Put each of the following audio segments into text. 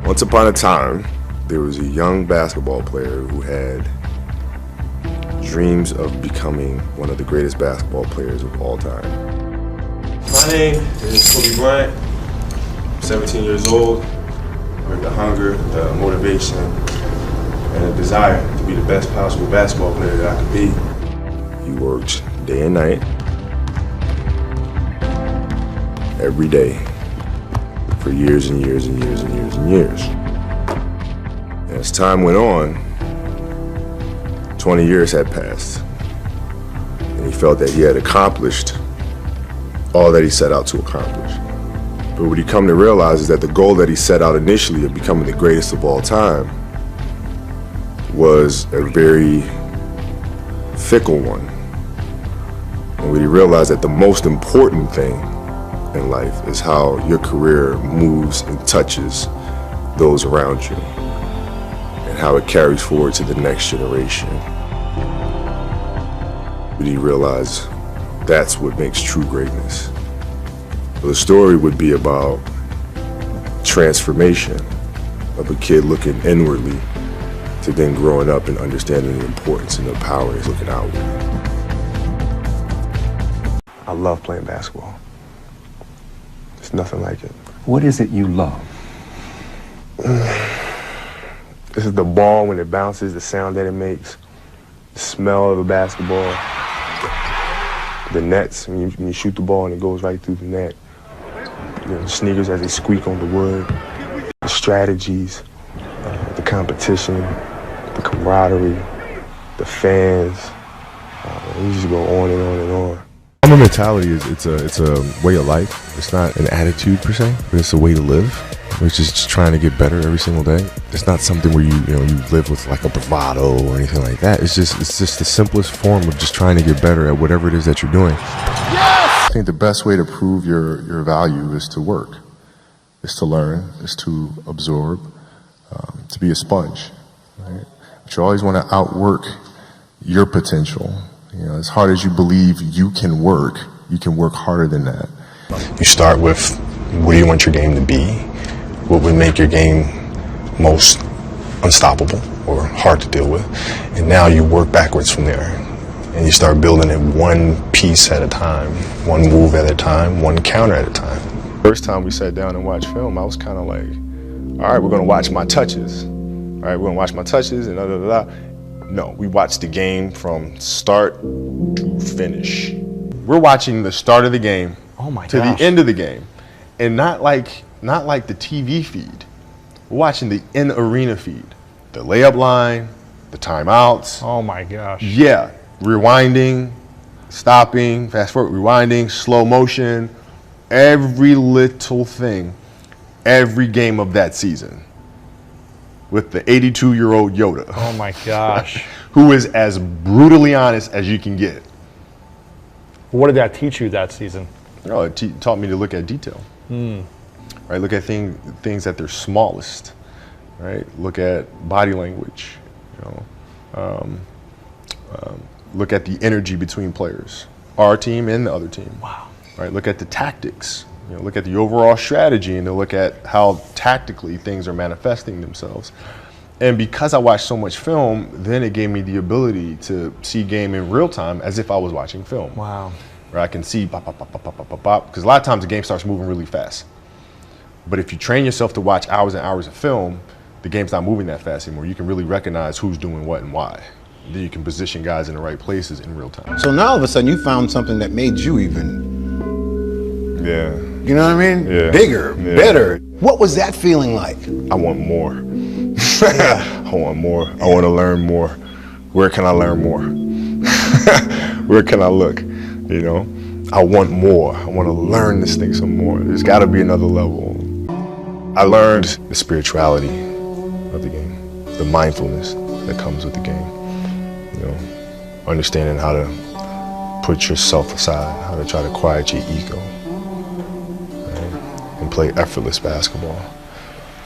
Once upon a time, there was a young basketball player who had dreams of becoming one of the greatest basketball players of all time. My name is Kobe Bryant. I'm 17 years old with the hunger, the motivation, and a desire to be the best possible basketball player that I could be. He worked day and night, every day, for years and years and years and years and years. And as time went on, 20 years had passed, and he felt that he had accomplished all that he set out to accomplish. But what he come to realize is that the goal that he set out initially of becoming the greatest of all time was a very fickle one. And what he realized that the most important thing in life is how your career moves and touches those around you and how it carries forward to the next generation. But he realized that's what makes true greatness. The story would be about transformation of a kid looking inwardly to then growing up and understanding the importance and the power is looking outward. I love playing basketball. There's nothing like it. What is it you love? This is the ball when it bounces, the sound that it makes, the smell of a basketball, the nets when you shoot the ball and it goes right through the net, the sneakers as they squeak on the wood, the strategies, the competition, the camaraderie, the fans. You just go on and on and on. My mentality is it's a way of life. It's not an attitude per se, but it's a way to live, which is just trying to get better every single day. It's not something where you live with like a bravado or anything like that. It's just the simplest form of just trying to get better at whatever it is that you're doing. Yes! I think the best way to prove your value is to work, is to learn, is to absorb, to be a sponge. Right? But you always want to outwork your potential. As hard as you believe you can work harder than that. You start with, what do you want your game to be? What would make your game most unstoppable or hard to deal with? And now you work backwards from there. And you start building it one piece at a time, one move at a time, one counter at a time. First time we sat down and watched film, I was kind of like, all right, we're going to watch my touches. All right, we're going to watch my touches and da da da da. No, we watched the game from start to finish. We're watching the start of the game to the end of the game, and not like the TV feed. We're watching the in-arena feed, the layup line, the timeouts. Oh my gosh. Yeah, rewinding, stopping, fast forward, rewinding, slow motion, every little thing, every game of that season. With the 82-year-old Yoda. Oh my gosh. Who is as brutally honest as you can get. What did that teach you that season? It taught me to look at detail. Right, look at things at their smallest. Right, look at body language. Look at the energy between players, our team and the other team. Wow. Right, look at the tactics. Look at the overall strategy and to look at how tactically things are manifesting themselves. And because I watched so much film, then it gave me the ability to see game in real time as if I was watching film. Wow. Where I can see pop, pop, pop, pop, pop, pop, pop, pop. Because a lot of times the game starts moving really fast. But if you train yourself to watch hours and hours of film, the game's not moving that fast anymore. You can really recognize who's doing what and why. Then you can position guys in the right places in real time. So now all of a sudden you found something that made you even, you know what I mean? Yeah. Bigger, better. What was that feeling like? I want more. I want more. I want to learn more. Where can I learn more? Where can I look? I want more. I want to learn this thing some more. There's got to be another level. I learned the spirituality of the game, the mindfulness that comes with the game. Understanding how to put yourself aside, how to try to quiet your ego, right? And play effortless basketball.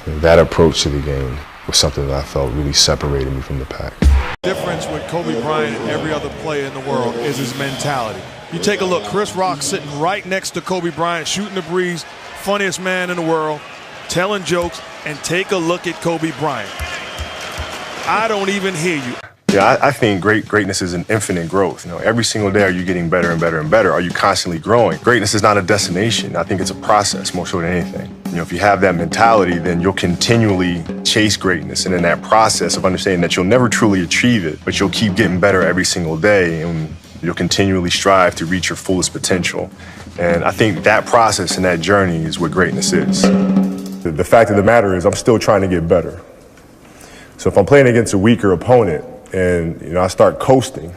And that approach to the game was something that I felt really separated me from the pack. The difference with Kobe Bryant and every other player in the world is his mentality. You take a look, Chris Rock sitting right next to Kobe Bryant, shooting the breeze, funniest man in the world. telling jokes, and take a look at Kobe Bryant. I don't even hear you. Yeah, I think greatness is an infinite growth. You know, every single day, are you getting better and better and better? Are you constantly growing? Greatness is not a destination. I think it's a process more so than anything. You know, if you have that mentality, then you'll continually chase greatness. And in that process of understanding that you'll never truly achieve it, but you'll keep getting better every single day, and you'll continually strive to reach your fullest potential. And I think that process and that journey is what greatness is. The fact of the matter is I'm still trying to get better. So if I'm playing against a weaker opponent, and I start coasting,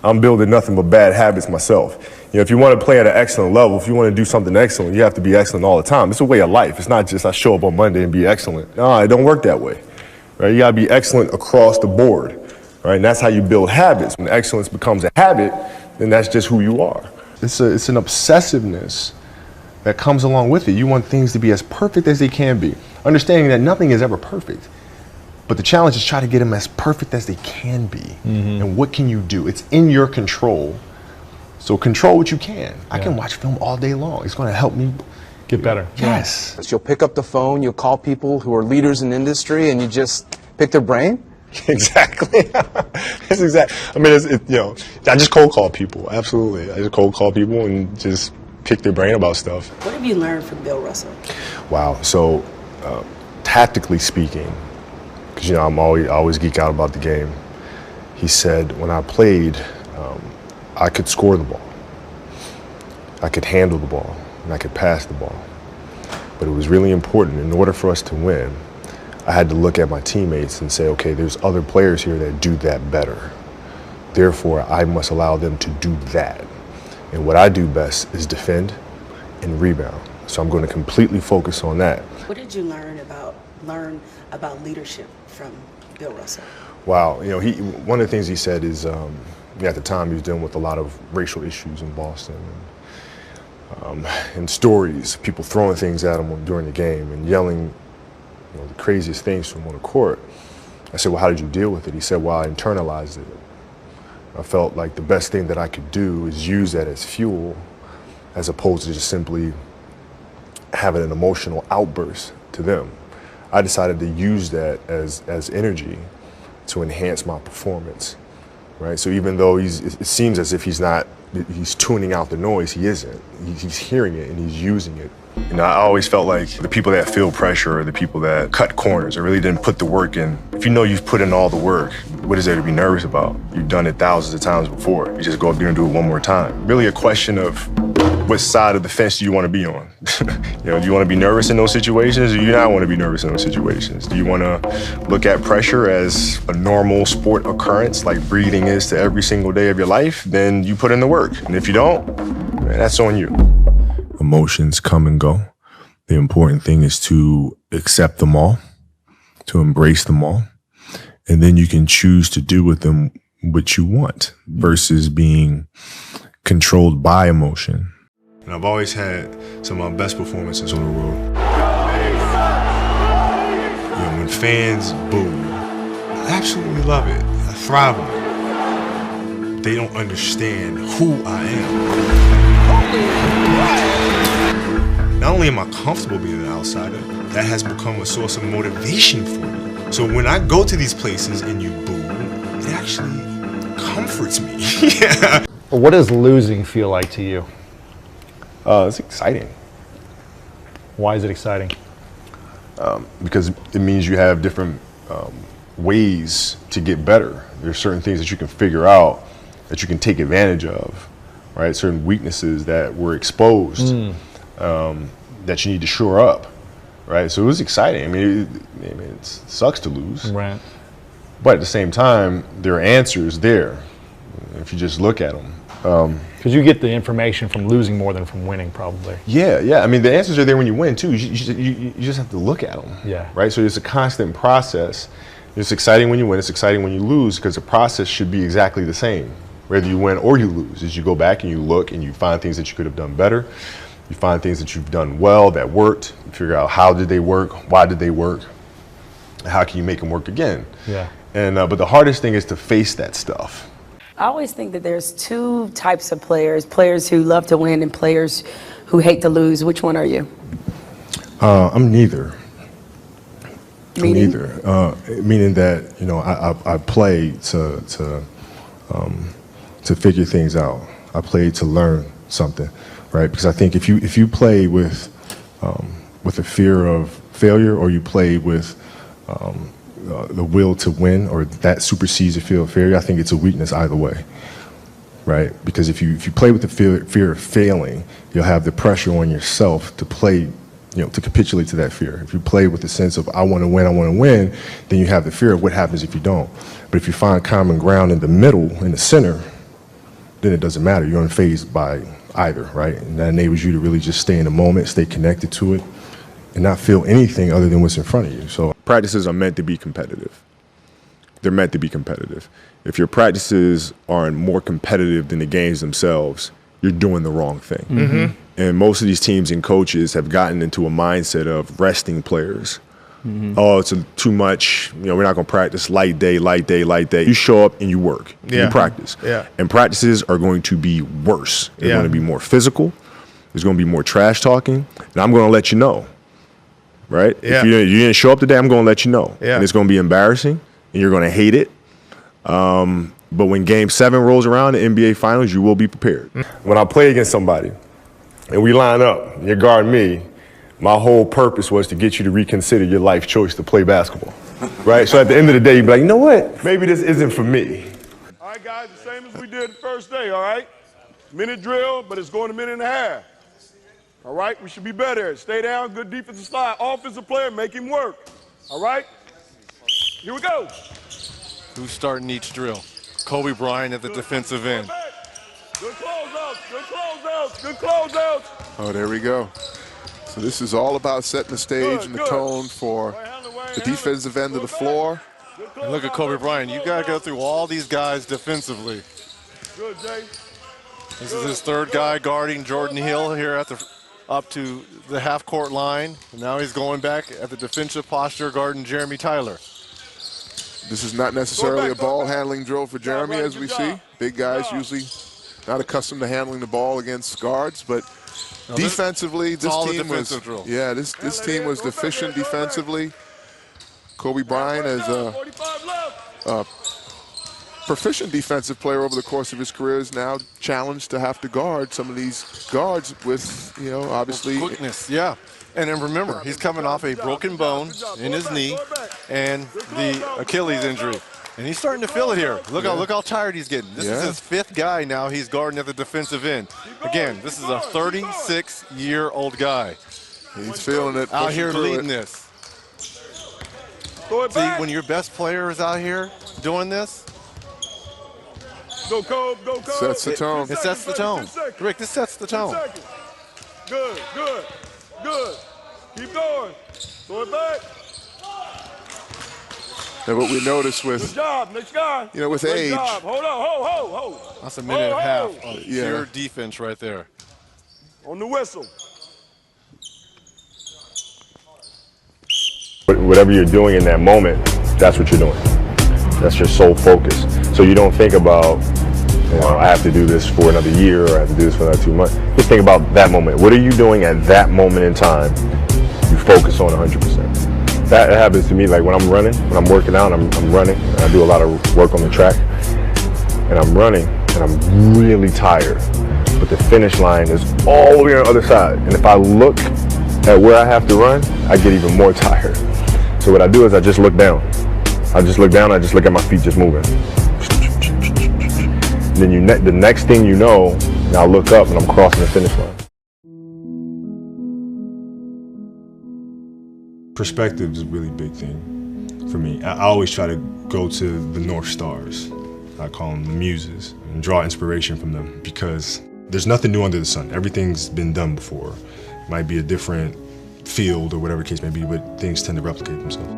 I'm building nothing but bad habits myself. You know, if you want to play at an excellent level, if you want to do something excellent, you have to be excellent all the time. It's a way of life. It's not just I show up on Monday and be excellent. No, it don't work that way. Right? You got to be excellent across the board. Right? And that's how you build habits. When excellence becomes a habit, then that's just who you are. It's an obsessiveness that comes along with it. You want things to be as perfect as they can be, understanding that nothing is ever perfect. But the challenge is try to get them as perfect as they can be. Mm-hmm. And what can you do? It's in your control. So control what you can. Yeah. I can watch film all day long. It's going to help me get better. Yes. You'll pick up the phone, you'll call people who are leaders in industry, and you just pick their brain? Exactly. That's exactly. I mean, I just cold call people. Absolutely. I just cold call people and just pick their brain about stuff. What have you learned from Bill Russell? Wow. So, tactically speaking, because I always geek out about the game. He said when I played, I could score the ball, I could handle the ball, and I could pass the ball. But it was really important in order for us to win. I had to look at my teammates and say, okay, there's other players here that do that better. Therefore, I must allow them to do that. And what I do best is defend and rebound. So I'm going to completely focus on that. What did you learn about leadership from Bill Russell? Wow, one of the things he said is, at the time he was dealing with a lot of racial issues in Boston, and stories, people throwing things at him during the game and yelling, the craziest things from on the court. I said, well, how did you deal with it? He said, well, I internalized it. I felt like the best thing that I could do is use that as fuel, as opposed to just simply having an emotional outburst to them. I decided to use that as energy to enhance my performance, right? So even though it seems as if he's tuning out the noise, he isn't. He's hearing it and he's using it. I always felt like the people that feel pressure are the people that cut corners or really didn't put the work in. If you know you've put in all the work, what is there to be nervous about? You've done it thousands of times before. You just go up there and do it one more time. Really a question of what side of the fence do you want to be on? Do you want to be nervous in those situations, or do you not want to be nervous in those situations? Do you want to look at pressure as a normal sport occurrence, like breathing is to every single day of your life? Then you put in the work. And if you don't, man, that's on you. Emotions come and go. The important thing is to accept them all, to embrace them all, and then you can choose to do with them what you want versus being controlled by emotion. And I've always had some of my best performances on the road. When fans boo, I absolutely love it. I thrive on it. They don't understand who I am. Not only am I comfortable being an outsider, that has become a source of motivation for me. So when I go to these places and you boo, it actually comforts me. Yeah. What does losing feel like to you? It's exciting. Why is it exciting? Because it means you have different ways to get better. There's certain things that you can figure out that you can take advantage of, right? Certain weaknesses that were exposed that you need to shore up, right? So it was exciting. I mean, it sucks to lose. Right. But at the same time, there are answers there if you just look at them. Because you get the information from losing more than from winning, probably. Yeah. I mean, the answers are there when you win, too. You just have to look at them. Yeah. Right? So it's a constant process. It's exciting when you win. It's exciting when you lose, because the process should be exactly the same, whether you win or you lose. As you go back and you look and you find things that you could have done better. You find things that you've done well that worked. You figure out how did they work, why did they work, and how can you make them work again. Yeah. And but the hardest thing is to face that stuff. I always think that there's two types of players who love to win and players who hate to lose. Which one are you? I'm neither. Meaning? Meaning that, you know, I play to figure things out. I play to learn something, right? Because I think if you play with a fear of failure, or you play with the will to win, or that supersedes the fear of failure, I think it's a weakness either way, right? Because if you play with the fear of failing, you'll have the pressure on yourself to play, you know, to capitulate to that fear. If you play with the sense of I want to win, then you have the fear of what happens if you don't. But if you find common ground in the middle, in the center, then it doesn't matter. You're unfazed by either, right? And that enables you to really just stay in the moment, stay connected to it, and not feel anything other than what's in front of you. So practices are meant to be competitive. They're meant to be competitive. If your practices aren't more competitive than the games themselves, you're doing the wrong thing. Mm-hmm. And most of these teams and coaches have gotten into a mindset of resting players. Mm-hmm. Oh, it's too much. You know, we're not going to practice light day. You show up and you work. And you practice. Yeah. And practices are going to be worse. They're Yeah. going to be more physical. There's going to be more trash talking. And I'm going to let you know. Right? Yeah. If you didn't show up today, I'm going to let you know. Yeah. And it's going to be embarrassing. And you're going to hate it. But when Game 7 rolls around, the NBA Finals, you will be prepared. When I play against somebody and we line up, and you're guarding me, my whole purpose was to get you to reconsider your life choice to play basketball, right? So at the end of the day, you'd be like, you know what? Maybe this isn't for me. All right, guys, the same as we did the first day, all right? Minute drill, but it's going a minute and a half. All right, we should be better. Stay down, good defensive slide. Offensive player, make him work. All right? Here we go. Who's starting each drill? Kobe Bryant at the defensive end. Good closeouts, good closeouts, good closeouts. Oh, there we go. So this is all about setting the stage and the tone for the defensive end of the floor. And look at Kobe Bryant. You got to go through all these guys defensively. Good, Jay. This is his third guy guarding Jordan Hill here at the up to the half-court line. And now he's going back at the defensive posture guarding Jeremy Tyler. This is not necessarily a ball handling drill for Jeremy, as we see. Big guys usually not accustomed to handling the ball against guards, but defensively, this team was this team was deficient defensively. Kobe Bryant is a proficient defensive player over the course of his career, is now challenged to have to guard some of these guards with, you know, obviously quickness. Yeah. And then remember, he's coming off a broken bone in his knee and the Achilles injury. And he's starting to feel it here. Look how tired he's getting. This is his fifth guy now he's guarding at the defensive end. Again, this is a 36-year-old guy. He's feeling it. Out here leading this. See, when your best player is out here doing this, go Kobe, go Kobe. Sets the tone. It sets the tone. Rick, this sets the tone. Good, good, good. Keep going. Throw it back. And what we notice with, good job, next guy. You know, with Great age. Job. Hold on, hold. That's a minute and a half of pure defense right there. On the whistle. Whatever you're doing in that moment, that's what you're doing. That's your sole focus. So you don't think about, you know, I have to do this for another year, or I have to do this for another 2 months. Just think about that moment. What are you doing at that moment in time? You focus on 100%. That happens to me, like when I'm running, when I'm working out, I'm running. And I do a lot of work on the track, and I'm running, and I'm really tired. But the finish line is all the way on the other side. And if I look at where I have to run, I get even more tired. So what I do is I just look down. I just look down, I just look at my feet just moving. Then the next thing you know, I look up and I'm crossing the finish line. Perspective is a really big thing for me. I always try to go to the North Stars. I call them the muses, and draw inspiration from them, because there's nothing new under the sun. Everything's been done before. It might be a different field or whatever the case may be, but things tend to replicate themselves.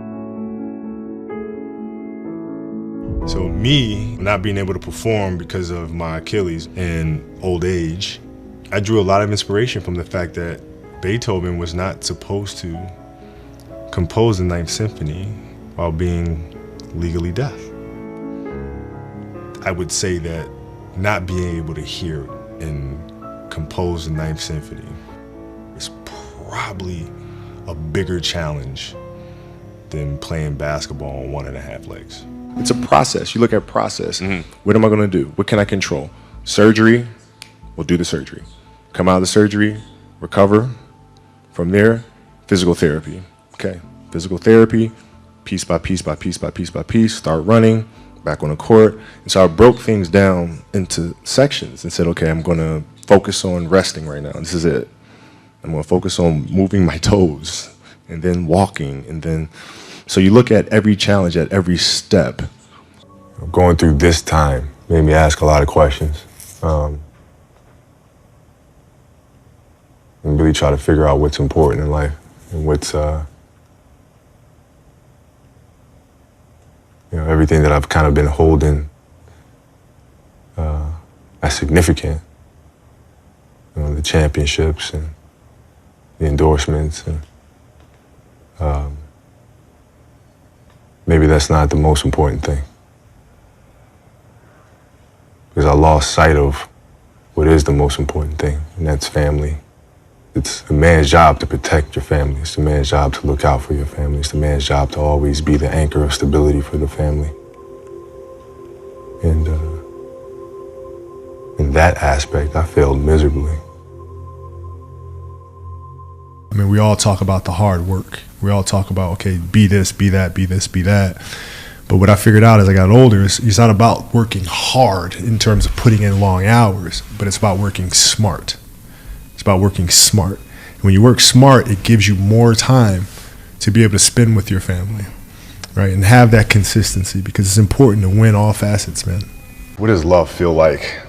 So me not being able to perform because of my Achilles and old age, I drew a lot of inspiration from the fact that Beethoven was not supposed to compose the Ninth Symphony while being legally deaf. I would say that not being able to hear and compose the Ninth Symphony is probably a bigger challenge than playing basketball on 1.5 legs. It's a process. You look at process. What am I going to do? What can I control? Surgery, we'll do the surgery. Come out of the surgery, recover. From there, physical therapy. Okay, physical therapy, piece by piece by piece by piece by piece, start running, back on the court. And so I broke things down into sections and said, okay, I'm going to focus on resting right now. This is it. I'm going to focus on moving my toes and then walking. And then, so you look at every challenge at every step. Going through this time made me ask a lot of questions. And really try to figure out what's important in life and what's, everything that I've kind of been holding as significant. The championships and the endorsements, and maybe that's not the most important thing. Because I lost sight of what is the most important thing, and that's family. It's a man's job to protect your family. It's a man's job to look out for your family. It's a man's job to always be the anchor of stability for the family. And in that aspect, I failed miserably. I mean, we all talk about the hard work. We all talk about, okay, be this, be that, be this, be that. But what I figured out as I got older is it's not about working hard in terms of putting in long hours, but it's about working smart. It's about working smart. And when you work smart, it gives you more time to be able to spend with your family, right? And have that consistency, because it's important to win all facets, man. What does love feel like?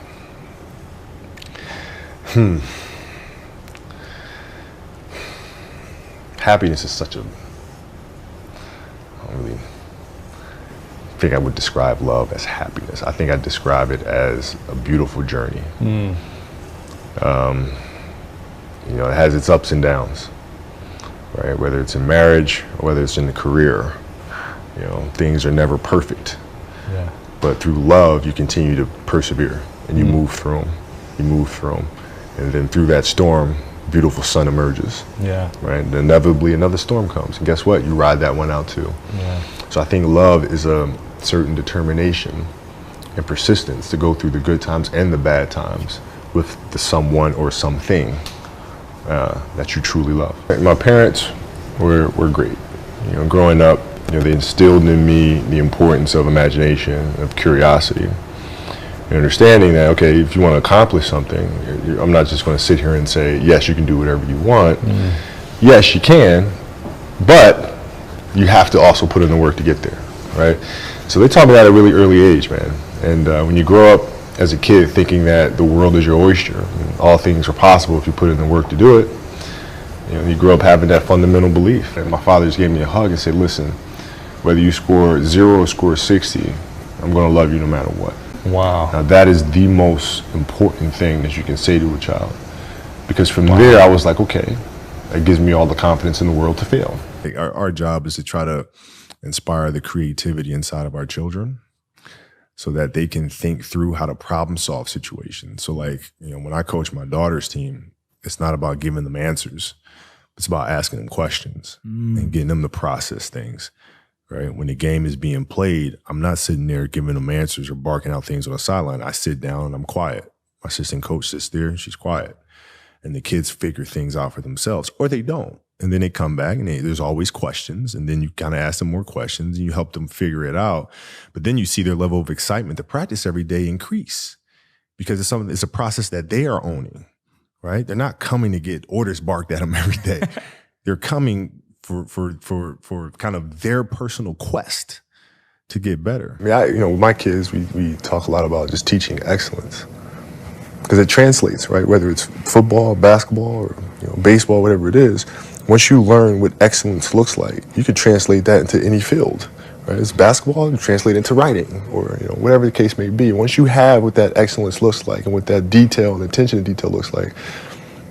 Happiness is such a, I don't really think I would describe love as happiness. I think I describe it as a beautiful journey. It has its ups and downs, right? Whether it's in marriage or whether it's in the career, things are never perfect. Yeah. But through love, you continue to persevere and you move through them. You move through them. And then through that storm, beautiful sun emerges. Yeah. Right? And inevitably another storm comes. And guess what? You ride that one out too. Yeah. So I think love is a certain determination and persistence to go through the good times and the bad times with the someone or something that you truly love. My parents were great. Growing up, they instilled in me the importance of imagination, of curiosity, and understanding that, okay, if you want to accomplish something, I'm not just going to sit here and say, yes, you can do whatever you want. Yes, you can, but you have to also put in the work to get there, right? So they taught me that at a really early age, man. And when you grow up as a kid thinking that the world is your oyster and all things are possible if you put in the work to do it, you grow up having that fundamental belief. And my father just gave me a hug and said, listen, whether you score 0 or score 60, I'm going to love you no matter what. Wow. Now that is the most important thing that you can say to a child. Because from there I was like, okay, that gives me all the confidence in the world to fail. Our job is to try to inspire the creativity inside of our children so that they can think through how to problem solve situations. So like, when I coach my daughter's team, it's not about giving them answers. It's about asking them questions and getting them to process things, right? When the game is being played, I'm not sitting there giving them answers or barking out things on the sideline. I sit down and I'm quiet. My assistant coach sits there and she's quiet. And the kids figure things out for themselves, or they don't. And then they come back and there's always questions. And then you kind of ask them more questions and you help them figure it out. But then you see their level of excitement to practice every day increase because it's a process that they are owning, right? They're not coming to get orders barked at them every day. They're coming for kind of their personal quest to get better. I mean, with my kids, we talk a lot about just teaching excellence. Because it translates, right? Whether it's football, basketball, or baseball, whatever it is. Once you learn what excellence looks like, you can translate that into any field, right? It's basketball, you translate it into writing, or whatever the case may be. Once you have what that excellence looks like and what that detail and attention to detail looks like,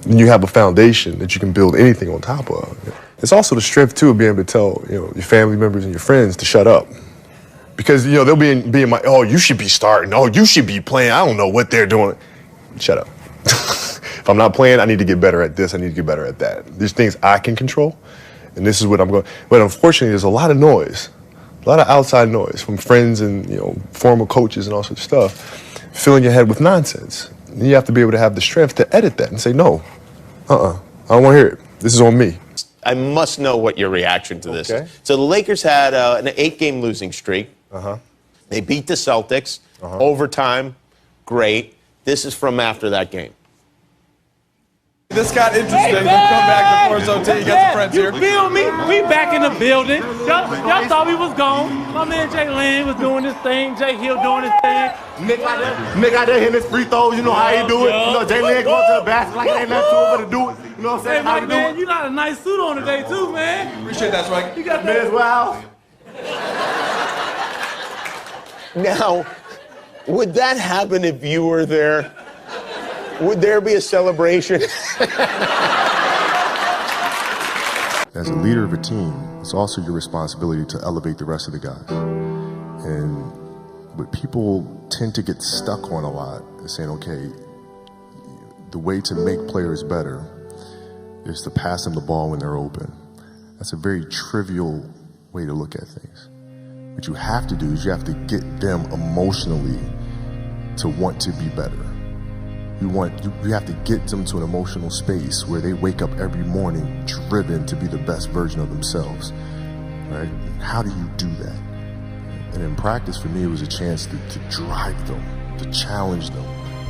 then you have a foundation that you can build anything on top of. It's also the strength too of being able to tell your family members and your friends to shut up. Because they'll be in my, oh, you should be starting, oh, you should be playing, I don't know what they're doing. Shut up. If I'm not playing, I need to get better at this, I need to get better at that. There's things I can control, and this is what I'm going. But unfortunately, there's a lot of noise, a lot of outside noise from friends and former coaches and all sorts of stuff, filling your head with nonsense. And you have to be able to have the strength to edit that and say, no, I don't want to hear it. This is on me. I must know what your reaction to this is. So the Lakers had an 8-game losing streak. They beat the Celtics. Overtime, great. This is from after that game. This got interesting. Hey, come back to Force OT. You got some friends here. You feel me? We back in the building. Y'all thought we was gone. My man Jay Lane was doing his thing. Jay Hill doing his thing. Nick out there hitting his free throws. You know how he do it. You know, Jay Lane going to the basket like it ain't nothing to it but to do it. You know what I'm saying? Hey, man, you got a nice suit on today too, man. Appreciate that, Swag. You got that. Wow. Now, would that happen if you were there? Would there be a celebration? As a leader of a team, it's also your responsibility to elevate the rest of the guys. And what people tend to get stuck on a lot is saying, okay, the way to make players better is to pass them the ball when they're open. That's a very trivial way to look at things. What you have to do is you have to get them emotionally to want to be better. You have to get them to an emotional space where they wake up every morning driven to be the best version of themselves, right? How do you do that? And in practice, for me, it was a chance to drive them, to challenge them,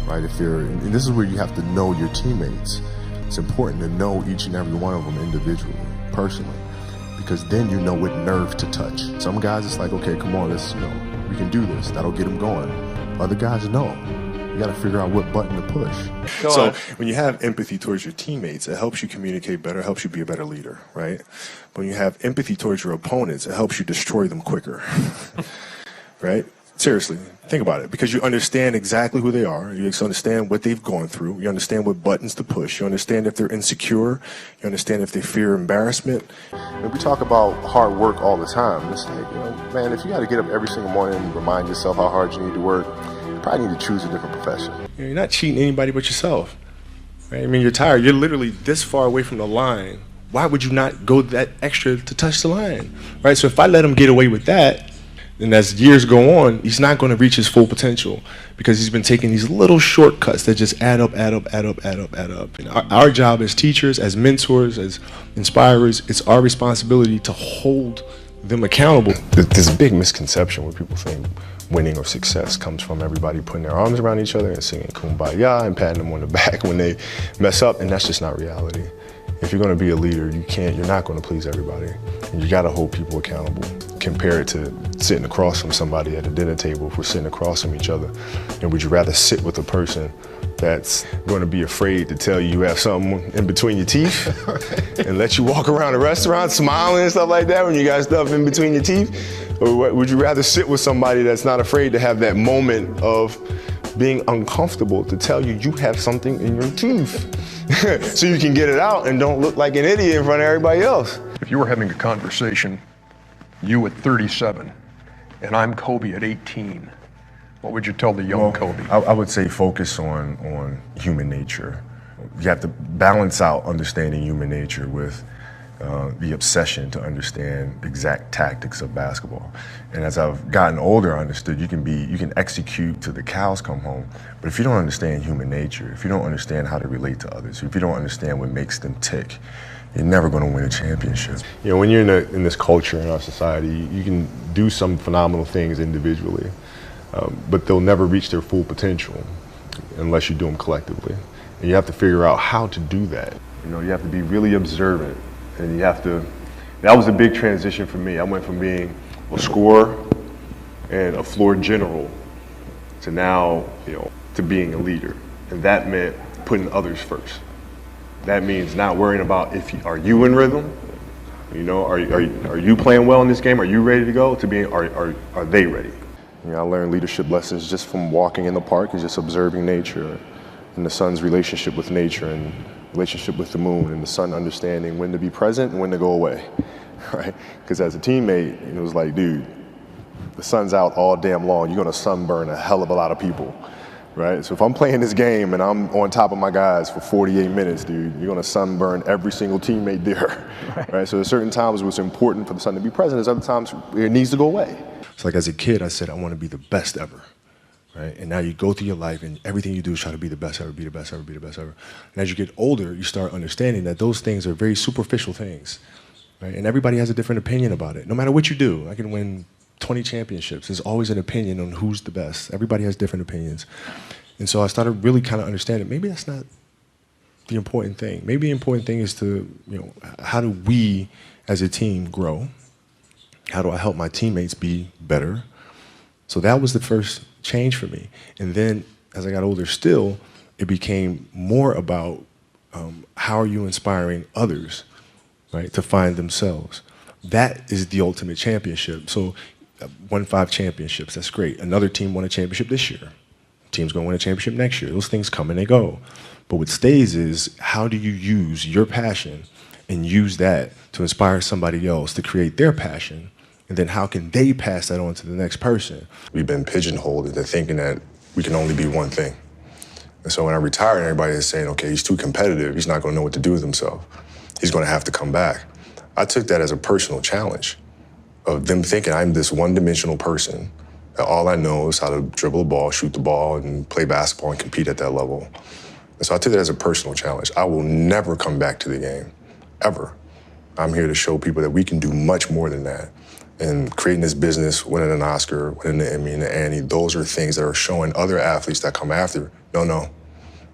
right? And this is where you have to know your teammates. It's important to know each and every one of them individually, personally, because then you know what nerve to touch. Some guys, it's like, okay, come on, we can do this. That'll get them going. Other guys, no. You got to figure out what button to push. So when you have empathy towards your teammates, it helps you communicate better, it helps you be a better leader, right? When you have empathy towards your opponents, it helps you destroy them quicker, right? Seriously, think about it, because you understand exactly who they are, you understand what they've gone through, you understand what buttons to push, you understand if they're insecure, you understand if they fear embarrassment. And we talk about hard work all the time. It's like, man, if you got to get up every single morning and remind yourself how hard you need to work, you probably need to choose a different profession. You're not cheating anybody but yourself, right? I mean, you're tired. You're literally this far away from the line. Why would you not go that extra to touch the line, right? So if I let him get away with that, then as years go on, he's not going to reach his full potential because he's been taking these little shortcuts that just add up. And our job as teachers, as mentors, as inspirers, it's our responsibility to hold them accountable. There's a big misconception where people think winning or success comes from everybody putting their arms around each other and singing Kumbaya and patting them on the back when they mess up, and that's just not reality. If you're going to be a leader, you're not going to please everybody. And you got to hold people accountable. Compare it to sitting across from somebody at a dinner table. If we're sitting across from each other, and would you rather sit with a person that's going to be afraid to tell you have something in between your teeth and let you walk around the restaurant smiling and stuff like that when you got stuff in between your teeth? Or would you rather sit with somebody that's not afraid to have that moment of being uncomfortable to tell you you have something in your teeth so you can get it out and don't look like an idiot in front of everybody else? If you were having a conversation, you at 37, and I'm Kobe at 18, what would you tell the young Kobe? I would say focus on human nature. You have to balance out understanding human nature with the obsession to understand exact tactics of basketball. And as I've gotten older, I understood you can execute till the cows come home, but if you don't understand human nature, if you don't understand how to relate to others, if you don't understand what makes them tick, you're never going to win a championship. You know, when you're in this culture in our society, you can do some phenomenal things individually, but they'll never reach their full potential unless you do them collectively. And you have to figure out how to do that. You know, you have to be really observant, and you have to. That was a big transition for me. I went from being a scorer and a floor general to now, to being a leader, and that meant putting others first. That means not worrying about are you in rhythm, are you playing well in this game? Are you ready to go? To being are they ready? I learned leadership lessons just from walking in the park and just observing nature and the sun's relationship with nature and relationship with the moon and the sun understanding when to be present and when to go away, right? Because as a teammate, it was like, dude, the sun's out all damn long. You're going to sunburn a hell of a lot of people, right? So if I'm playing this game and I'm on top of my guys for 48 minutes, dude, you're gonna sunburn every single teammate there, right? So there's certain times where it's important for the sun to be present, there's other times it needs to go away. It's like as a kid, I said, I want to be the best ever, right? And now you go through your life and everything you do is try to be the best ever, be the best ever, be the best ever. And as you get older, you start understanding that those things are very superficial things, right? And everybody has a different opinion about it. No matter what you do, I can win 20 championships. There's always an opinion on who's the best. Everybody has different opinions. And so I started really kind of understanding maybe that's not the important thing. Maybe the important thing is to, how do we as a team grow? How do I help my teammates be better? So that was the first change for me. And then as I got older still, it became more about how are you inspiring others, right, to find themselves. That is the ultimate championship. So won 5 championships, that's great. Another team won a championship this year. Team's gonna win a championship next year. Those things come and they go. But what stays is how do you use your passion and use that to inspire somebody else to create their passion, and then how can they pass that on to the next person? We've been pigeonholed into thinking that we can only be one thing. And so when I retired, everybody is saying, okay, he's too competitive, he's not gonna know what to do with himself. He's gonna have to come back. I took that as a personal challenge of them thinking I'm this one-dimensional person, that all I know is how to dribble a ball, shoot the ball, and play basketball and compete at that level. And so I took that as a personal challenge. I will never come back to the game, ever. I'm here to show people that we can do much more than that. And creating this business, winning an Oscar, winning an Emmy and an Annie, those are things that are showing other athletes that come after, no,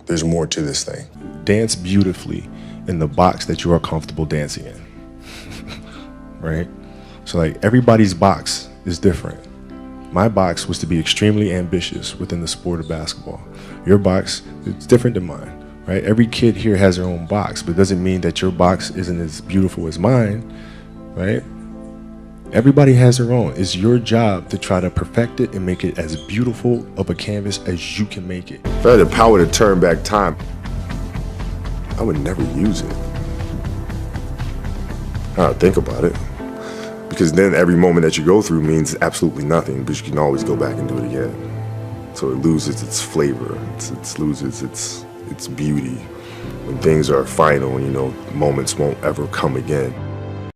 there's more to this thing. Dance beautifully in the box that you are comfortable dancing in, right? So like everybody's box is different. My box was to be extremely ambitious within the sport of basketball. Your box is different than mine, right? Every kid here has their own box, but it doesn't mean that your box isn't as beautiful as mine, right? Everybody has their own. It's your job to try to perfect it and make it as beautiful of a canvas as you can make it. If I had the power to turn back time, I would never use it. I don't think about it. Because then every moment that you go through means absolutely nothing, but you can always go back and do it again. So it loses its flavor, it loses its beauty. When things are final, moments won't ever come again.